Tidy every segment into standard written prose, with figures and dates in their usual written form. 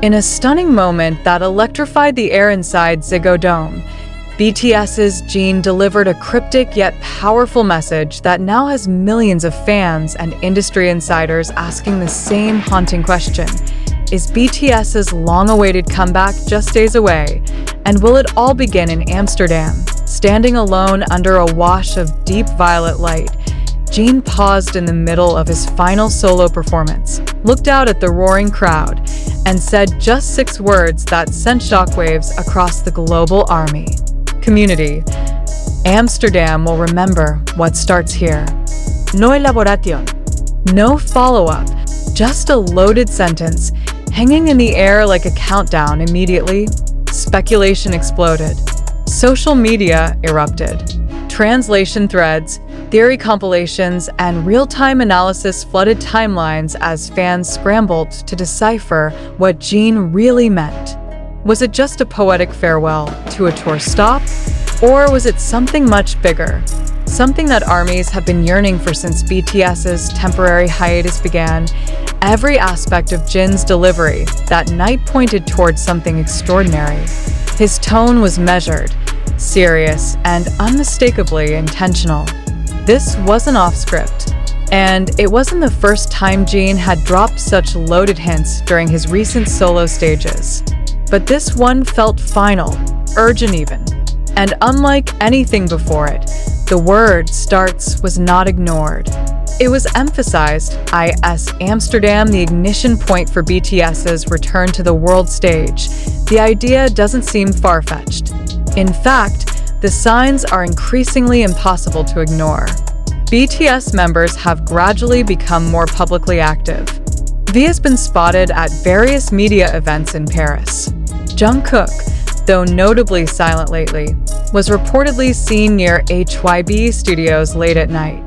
In a stunning moment that electrified the air inside Ziggo Dome, BTS's Jin delivered a cryptic yet powerful message that now has millions of fans and industry insiders asking the same haunting question. Is BTS's long-awaited comeback just days away? And will it all begin in Amsterdam? Standing alone under a wash of deep violet light, Jin paused in the middle of his final solo performance, looked out at the roaring crowd, and said just 6 words that sent shockwaves across the global army. Community. Amsterdam will remember what starts here. No elaboración. No follow-up. Just a loaded sentence, hanging in the air like a countdown. Immediately, speculation exploded. Social media erupted. Translation threads, theory compilations, and real-time analysis flooded timelines as fans scrambled to decipher what Jin really meant. Was it just a poetic farewell to a tour stop? Or was it something much bigger? Something that armies have been yearning for since BTS's temporary hiatus began. Every aspect of Jin's delivery that night pointed towards something extraordinary. His tone was measured, serious, and unmistakably intentional. This wasn't off script, and it wasn't the first time Jin had dropped such loaded hints during his recent solo stages. But this one felt final, urgent even. And unlike anything before it, the word "starts" was not ignored. It was emphasized, i.e. Amsterdam, the ignition point for BTS's return to the world stage. The idea doesn't seem far-fetched. In fact, the signs are increasingly impossible to ignore. BTS members have gradually become more publicly active. V has been spotted at various media events in Paris. Jungkook, though notably silent lately, was reportedly seen near HYB studios late at night.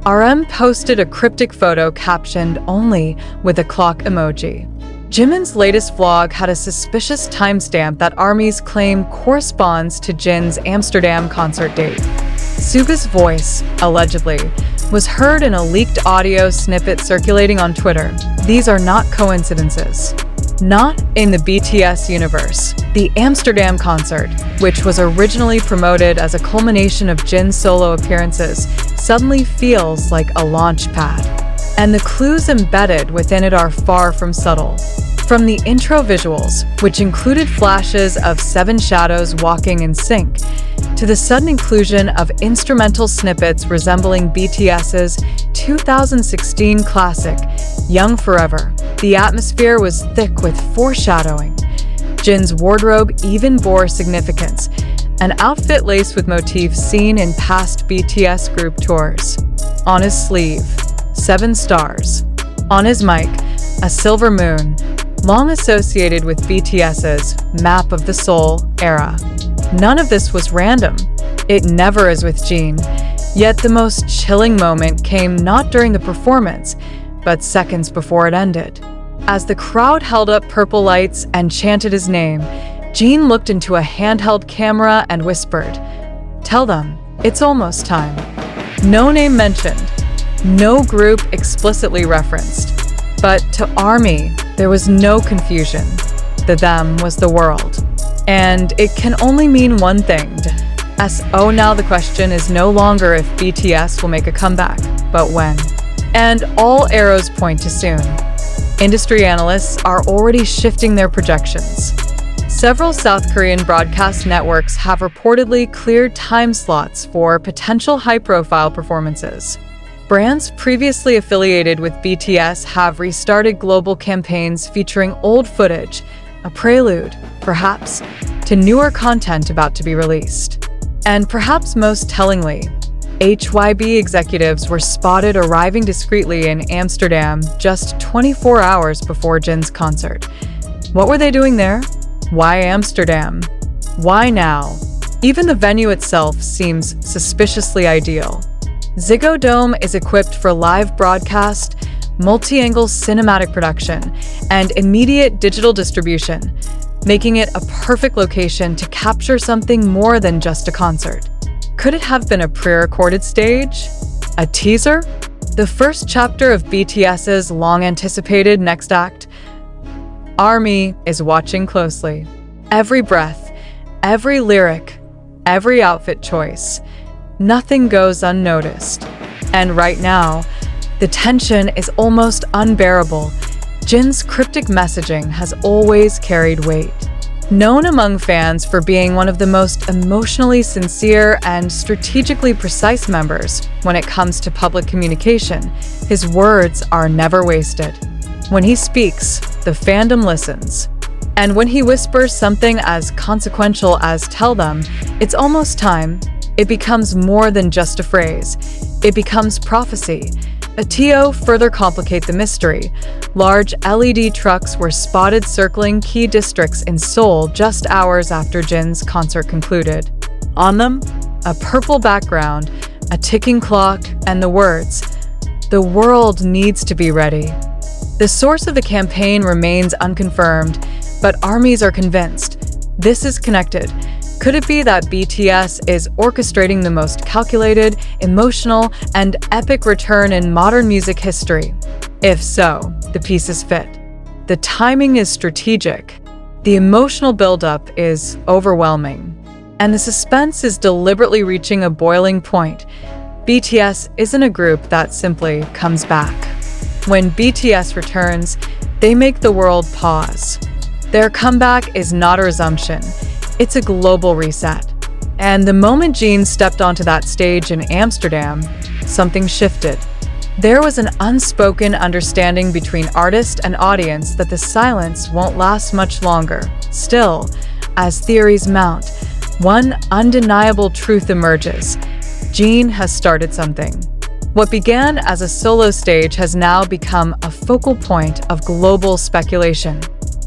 RM posted a cryptic photo captioned only with a clock emoji. Jimin's latest vlog had a suspicious timestamp that armies claim corresponds to Jin's Amsterdam concert date. Suga's voice, allegedly, was heard in a leaked audio snippet circulating on Twitter. These are not coincidences. Not in the BTS universe. The Amsterdam concert, which was originally promoted as a culmination of Jin's solo appearances, suddenly feels like a launch pad. And the clues embedded within it are far from subtle. From the intro visuals, which included flashes of 7 shadows walking in sync, to the sudden inclusion of instrumental snippets resembling BTS's 2016 classic, Young Forever, the atmosphere was thick with foreshadowing. Jin's wardrobe even bore significance, an outfit laced with motifs seen in past BTS group tours. On his sleeve, 7 stars. On his mic, a silver moon, long associated with BTS's Map of the Soul era. None of this was random. It never is with Jin. Yet the most chilling moment came not during the performance, but seconds before it ended. As the crowd held up purple lights and chanted his name, Jin looked into a handheld camera and whispered, "Tell them, it's almost time." No name mentioned, no group explicitly referenced. But to ARMY, there was no confusion. The them was the world. And it can only mean one thing. So now the question is no longer if BTS will make a comeback, but when. And all arrows point to soon. Industry analysts are already shifting their projections. Several South Korean broadcast networks have reportedly cleared time slots for potential high-profile performances. Brands previously affiliated with BTS have restarted global campaigns featuring old footage, a prelude, perhaps, to newer content about to be released. And perhaps most tellingly, HYB executives were spotted arriving discreetly in Amsterdam just 24 hours before Jin's concert. What were they doing there? Why Amsterdam? Why now? Even the venue itself seems suspiciously ideal. Ziggo Dome is equipped for live broadcast, multi-angle cinematic production, and immediate digital distribution, making it a perfect location to capture something more than just a concert. Could it have been a pre-recorded stage? A teaser? The first chapter of BTS's long-anticipated next act? ARMY is watching closely. Every breath, every lyric, every outfit choice. Nothing goes unnoticed. And right now, the tension is almost unbearable. Jin's cryptic messaging has always carried weight. Known among fans for being one of the most emotionally sincere and strategically precise members when it comes to public communication, his words are never wasted. When he speaks, the fandom listens. And when he whispers something as consequential as "tell them, it's almost time," it becomes more than just a phrase. It becomes prophecy. A TO further complicate the mystery. Large LED trucks were spotted circling key districts in Seoul just hours after Jin's concert concluded. On them, a purple background, a ticking clock, and the words, "The world needs to be ready." The source of the campaign remains unconfirmed, but armies are convinced this is connected. Could it be that BTS is orchestrating the most calculated, emotional, and epic return in modern music history? If so, the pieces fit. The timing is strategic. The emotional buildup is overwhelming. And the suspense is deliberately reaching a boiling point. BTS isn't a group that simply comes back. When BTS returns, they make the world pause. Their comeback is not a resumption. It's a global reset. And the moment Jin stepped onto that stage in Amsterdam, something shifted. There was an unspoken understanding between artist and audience that the silence won't last much longer. Still, as theories mount, one undeniable truth emerges. Jin has started something. What began as a solo stage has now become a focal point of global speculation.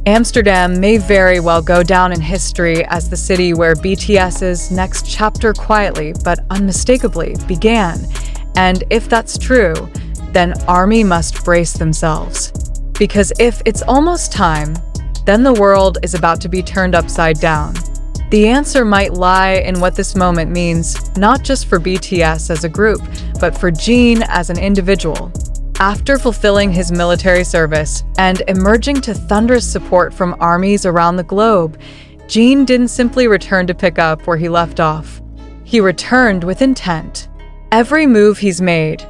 Amsterdam may very well go down in history as the city where BTS's next chapter quietly but unmistakably began. And if that's true, then ARMY must brace themselves. Because if it's almost time, then the world is about to be turned upside down. The answer might lie in what this moment means, not just for BTS as a group, but for Jin as an individual. After fulfilling his military service and emerging to thunderous support from armies around the globe, Jin didn't simply return to pick up where he left off. He returned with intent. Every move he's made,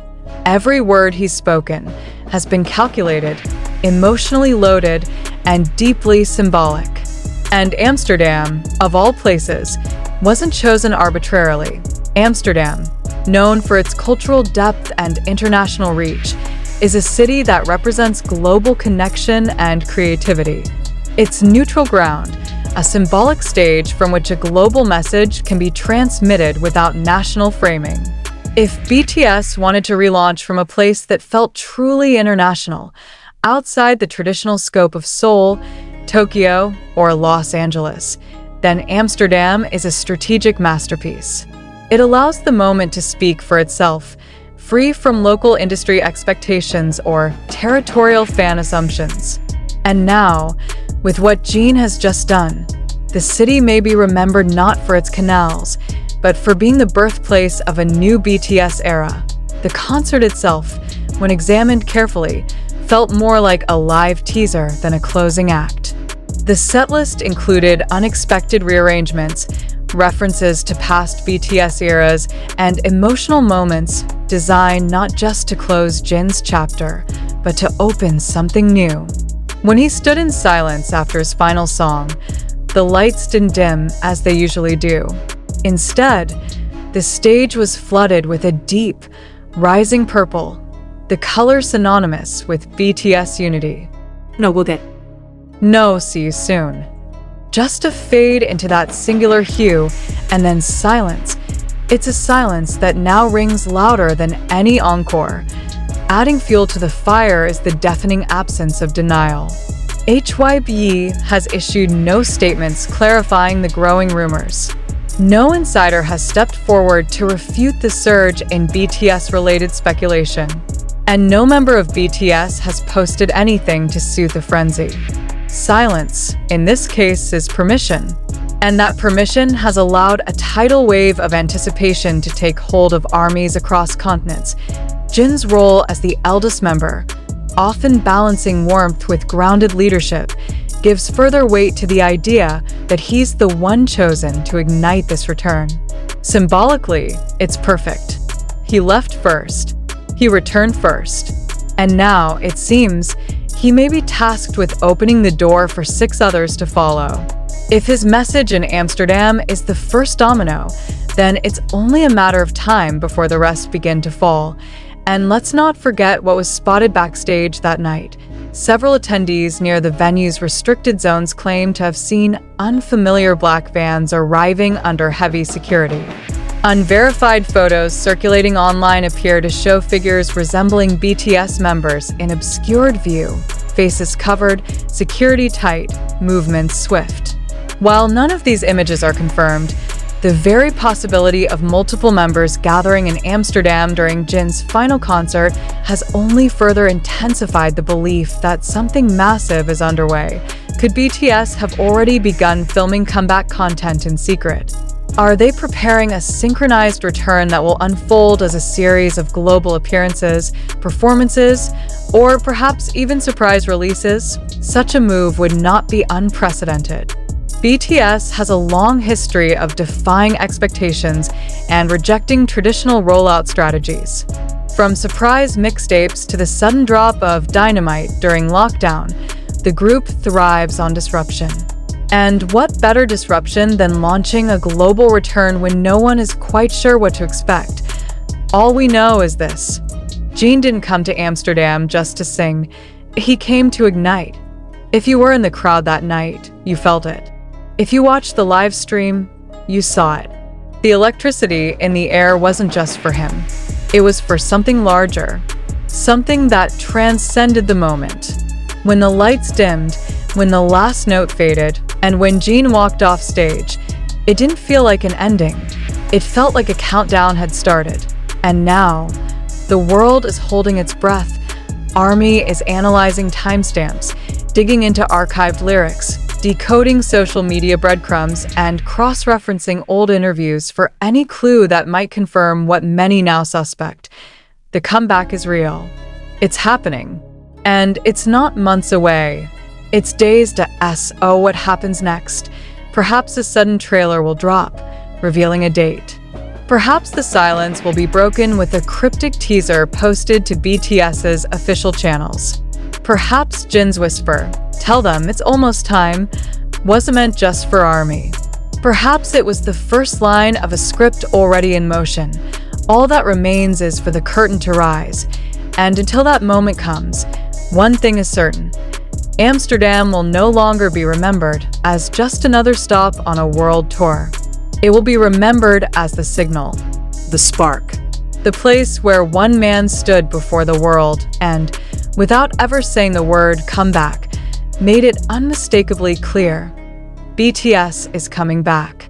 every word he's spoken, has been calculated, emotionally loaded, and deeply symbolic. And Amsterdam, of all places, wasn't chosen arbitrarily. Amsterdam, known for its cultural depth and international reach, is a city that represents global connection and creativity. It's neutral ground, a symbolic stage from which a global message can be transmitted without national framing. If BTS wanted to relaunch from a place that felt truly international, outside the traditional scope of Seoul, Tokyo, or Los Angeles, then Amsterdam is a strategic masterpiece. It allows the moment to speak for itself, free from local industry expectations or territorial fan assumptions. And now, with what Jin has just done, the city may be remembered not for its canals, but for being the birthplace of a new BTS era. The concert itself, when examined carefully, felt more like a live teaser than a closing act. The setlist included unexpected rearrangements, references to past BTS eras, and emotional moments designed not just to close Jin's chapter, but to open something new. When he stood in silence after his final song, the lights didn't dim as they usually do. Instead, the stage was flooded with a deep, rising purple, the color synonymous with BTS unity. No, see you soon. Just a fade into that singular hue, and then silence. It's a silence that now rings louder than any encore. Adding fuel to the fire is the deafening absence of denial. HYBE has issued no statements clarifying the growing rumors. No insider has stepped forward to refute the surge in BTS-related speculation. And no member of BTS has posted anything to soothe the frenzy. Silence, in this case, is permission. And that permission has allowed a tidal wave of anticipation to take hold of armies across continents. Jin's role as the eldest member, often balancing warmth with grounded leadership, gives further weight to the idea that he's the one chosen to ignite this return. Symbolically, it's perfect. He left first, he returned first, and now, it seems, he may be tasked with opening the door for 6 others to follow. If his message in Amsterdam is the first domino, then it's only a matter of time before the rest begin to fall. And let's not forget what was spotted backstage that night. Several attendees near the venue's restricted zones claim to have seen unfamiliar black vans arriving under heavy security. Unverified photos circulating online appear to show figures resembling BTS members in obscured view, faces covered, security tight, movements swift. While none of these images are confirmed, the very possibility of multiple members gathering in Amsterdam during Jin's final concert has only further intensified the belief that something massive is underway. Could BTS have already begun filming comeback content in secret? Are they preparing a synchronized return that will unfold as a series of global appearances, performances, or perhaps even surprise releases? Such a move would not be unprecedented. BTS has a long history of defying expectations and rejecting traditional rollout strategies. From surprise mixtapes to the sudden drop of Dynamite during lockdown, the group thrives on disruption. And what better disruption than launching a global return when no one is quite sure what to expect? All we know is this: Jin didn't come to Amsterdam just to sing, he came to ignite. If you were in the crowd that night, you felt it. If you watched the live stream, you saw it. The electricity in the air wasn't just for him. It was for something larger, something that transcended the moment. When the lights dimmed, when the last note faded, and when Jin walked off stage, it didn't feel like an ending. It felt like a countdown had started. And now, the world is holding its breath. ARMY is analyzing timestamps, digging into archived lyrics, decoding social media breadcrumbs, and cross-referencing old interviews for any clue that might confirm what many now suspect. The comeback is real. It's happening. And it's not months away. It's days to S.O. what happens next. Perhaps a sudden trailer will drop, revealing a date. Perhaps the silence will be broken with a cryptic teaser posted to BTS's official channels. Perhaps Jin's whisper, "Tell them it's almost time," wasn't meant just for ARMY. Perhaps it was the first line of a script already in motion. All that remains is for the curtain to rise. And until that moment comes, one thing is certain: Amsterdam will no longer be remembered as just another stop on a world tour. It will be remembered as the signal, the spark, the place where one man stood before the world and, without ever saying the word "come back," made it unmistakably clear: BTS is coming back.